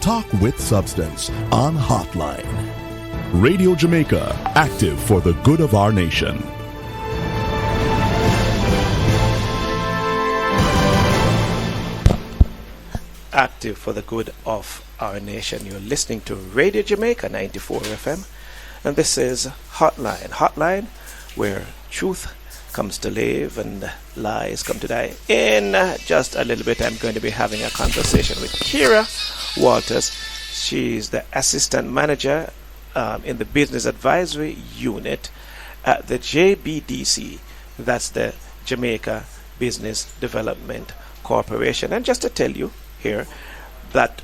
Talk with substance on Hotline. Radio Jamaica, active for the good of our nation. Active for the good of our nation. You're listening to Radio Jamaica 94 FM, and this is Hotline. Hotline, where truth comes to live and lies come to die. In just a little bit, I'm going to be having a conversation with Keera Walters. She's the assistant manager in the business advisory unit at the JBDC. That's the Jamaica Business Development Corporation. And just to tell you here that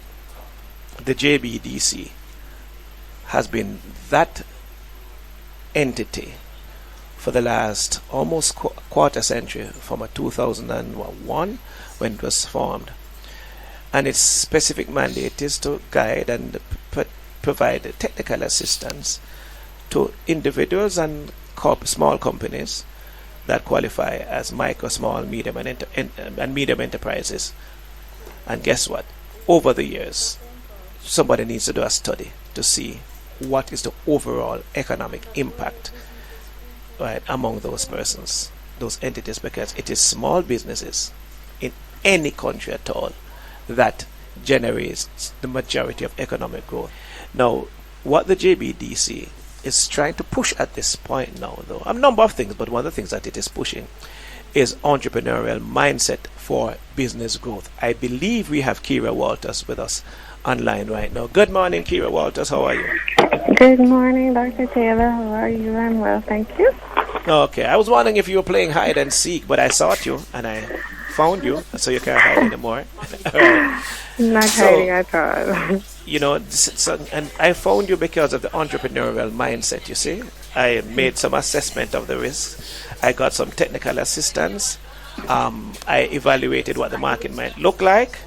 the JBDC has been that entity for the last almost quarter century, from 2001 when it was formed. And its specific mandate is to guide and provide technical assistance to individuals and small companies that qualify as micro, small, medium, and medium enterprises. And guess what? Over the years, somebody needs to do a study to see what is the overall economic impact, right, among those persons, those entities, because it is small businesses in any country at all that generates the majority of economic growth. Now, what the JBDC is trying to push at this point now, though, a number of things, but one of the things that it is pushing is entrepreneurial mindset for business growth. I believe we have Keera Walters with us online right now. Good morning, Keera Walters. How are you? Good morning, Dr. Taylor. How are you? I'm well, thank you. Okay, I was wondering if you were playing hide and seek, but I sought you and I found you, so you can't hide anymore. Right. Not hiding at all. You know, and I found you because of the entrepreneurial mindset, you see. I made some assessment of the risk. I got some technical assistance. I evaluated what the market might look like,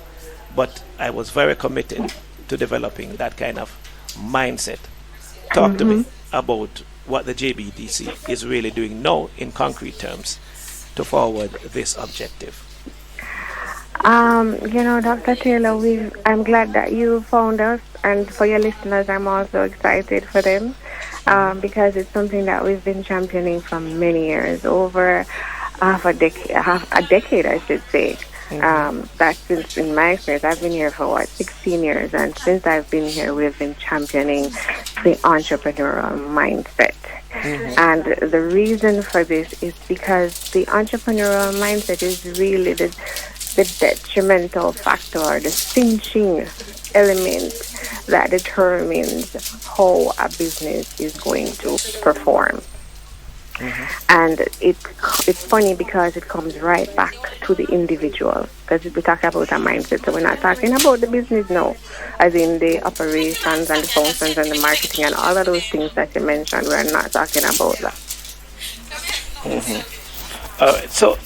but I was very committed to developing that kind of mindset. Talk to me about what the JBDC is really doing now in concrete terms to forward this objective. Dr. Taylor, I'm glad that you found us, and for your listeners, I'm also excited for them because it's something that we've been championing for many years, over half a decade, I should say. That's since, in my experience, I've been here for 16 years, and since I've been here, we've been championing the entrepreneurial mindset. And the reason for this is because the entrepreneurial mindset is really the detrimental factor, or the cinching element that determines how a business is going to perform. And it's funny because it comes right back to the individual, because we talk about a mindset, so we're not talking about the business now, as in the operations and the functions and the marketing and all of those things that you mentioned. We're not talking about that. So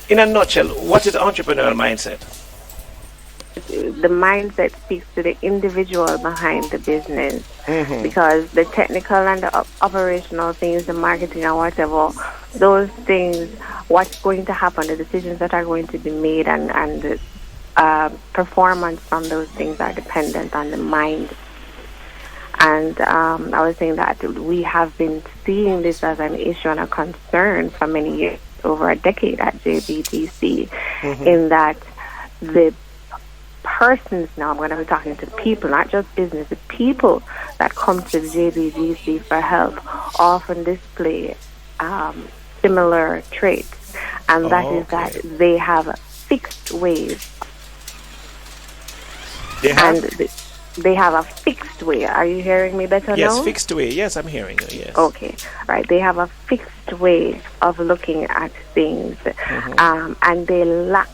in a nutshell, what is entrepreneurial mindset? The mindset speaks to the individual behind the business, because the technical and the operational things, the marketing and whatever, those things, what's going to happen, the decisions that are going to be made, and the performance from those things are dependent on the mind. And I was saying that we have been seeing this as an issue and a concern for many years, over a decade at JBDC, in that the persons, now I'm going to be talking to people, not just business, the people that come to the JBDC for help often display similar traits, and that is that they have fixed ways. They have a fixed way. Are you hearing me better now? Yes, fixed way. Yes, I'm hearing you. Yes. Okay. Right. They have a fixed way of looking at things, and they lack,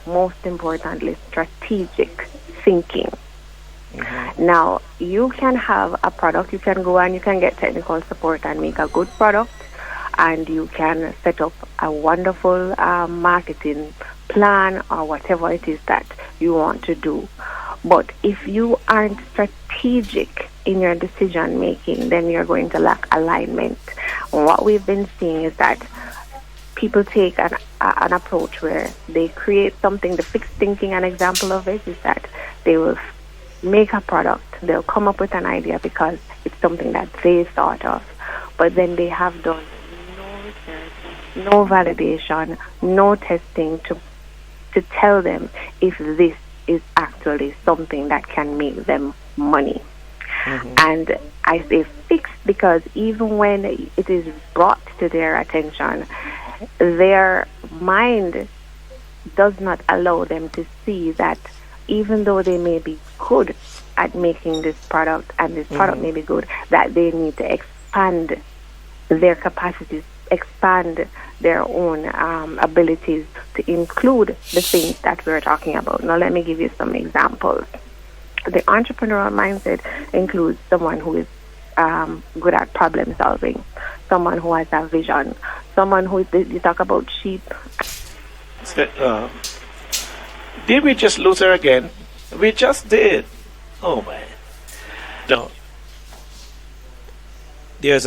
most importantly, strategic thinking. Now, you can have a product. You can go and you can get technical support and make a good product, and you can set up a wonderful marketing plan or whatever it is that you want to do. But if you aren't strategic in your decision making, then you're going to lack alignment. And what we've been seeing is that people take an approach where they create something. The fixed thinking, an example of it is that they will make a product. They'll come up with an idea because it's something that they thought of. But then they have done no research, no validation, no testing to tell them if this is actually something that can make them money. And I say fixed because even when it is brought to their attention, their mind does not allow them to see that even though they may be good at making this product and this product may be good, that they need to expand their capacities, expand their own abilities to include the things that we're talking about. Now, let me give you some examples. The entrepreneurial mindset includes someone who is good at problem solving, someone who has a vision, someone who is, you talk about sheep. Did we just lose her again? We just did. Oh man. No. There's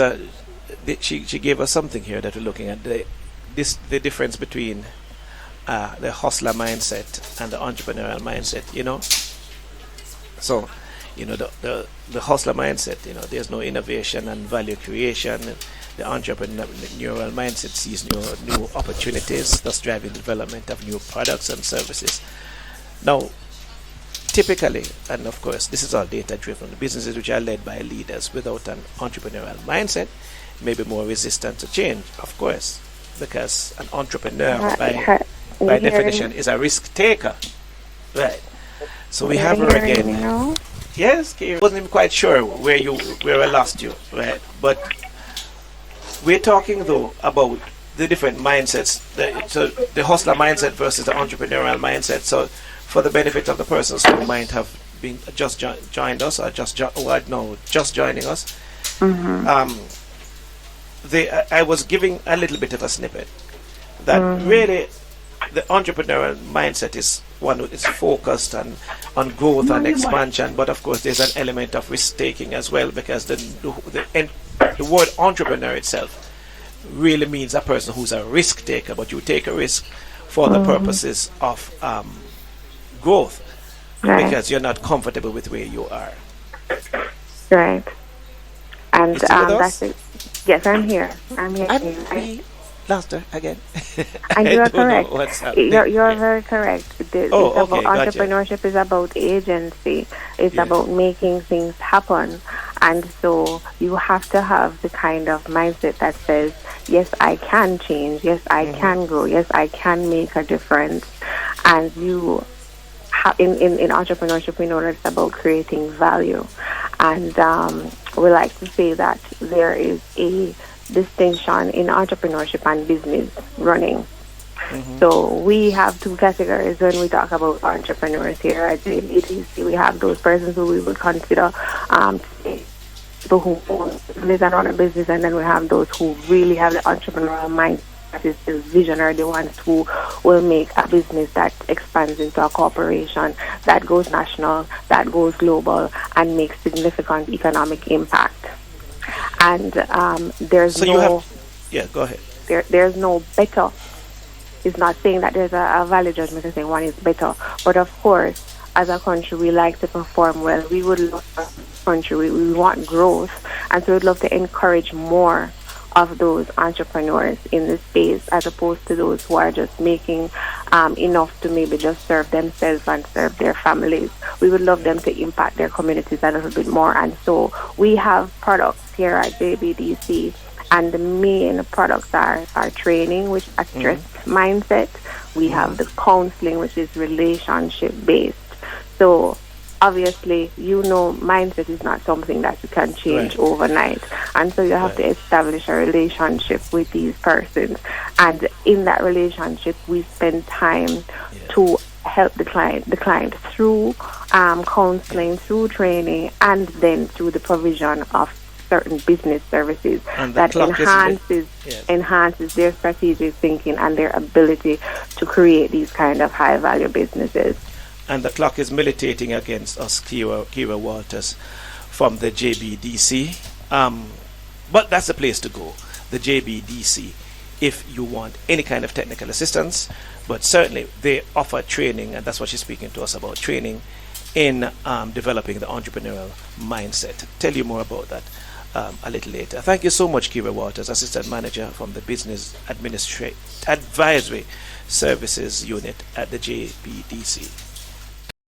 she gave us something here that we're looking at. The difference between the hustler mindset and the entrepreneurial mindset, you know. So, you know, the hustler mindset, you know, there's no innovation and value creation. The entrepreneurial mindset sees new opportunities, thus driving the development of new products and services. Now, typically, and of course, this is all data-driven, businesses which are led by leaders without an entrepreneurial mindset may be more resistant to change, of course, because an entrepreneur, by definition, is a risk taker. Right. So we have her again. Yes, Keera. Wasn't even quite sure where I lost you, right? But we're talking though about the different mindsets. So the hustler mindset versus the entrepreneurial mindset. So for the benefit of the persons who might have been just joined us or just joining us, I was giving a little bit of a snippet that really the entrepreneurial mindset is one who is focused on growth and expansion, but of course there's an element of risk taking as well, because the word entrepreneur itself really means a person who's a risk taker, but you take a risk for the purposes of growth, because you're not comfortable with where you are. Right. And that's it. Yes, I'm here. We lost her again. And you are correct. You're Yeah. very correct. Entrepreneurship is about agency. It's about making things happen. And so you have to have the kind of mindset that says, yes, I can change. Yes, I can grow. Yes, I can make a difference. And you in entrepreneurship, we know that it's about creating value. And we like to say that there is a distinction in entrepreneurship and business running. So we have two categories when we talk about entrepreneurs here at JBDC. We have those persons who we would consider people who own business and run a business, and then we have those who really have the entrepreneurial mindset. That is the visionary, the ones who will make a business that expands into a corporation, that goes national, that goes global, and makes significant economic impact. And there's go ahead. There's no better. It's not saying that there's a value judgment and saying one is better. But of course, as a country, we like to perform well. We would love a country, we want growth. And so we'd love to encourage more of those entrepreneurs in this space, as opposed to those who are just making enough to maybe just serve themselves and serve their families. We would love them to impact their communities a little bit more. And so we have products here at JBDC, and the main products are training, which is a stress mindset. We have the counseling, which is relationship based. So obviously, mindset is not something that you can change overnight. And so you have to establish a relationship with these persons. And in that relationship, we spend time to help the client through counseling, through training, and then through the provision of certain business services that enhances their strategic thinking and their ability to create these kind of high-value businesses. And the clock is militating against us, Keera Walters, from the JBDC. But that's the place to go, the JBDC, if you want any kind of technical assistance. But certainly they offer training, and that's what she's speaking to us about, training in developing the entrepreneurial mindset. Tell you more about that a little later. Thank you so much, Keera Walters, Assistant Manager from the Business Advisory Services Unit at the JBDC.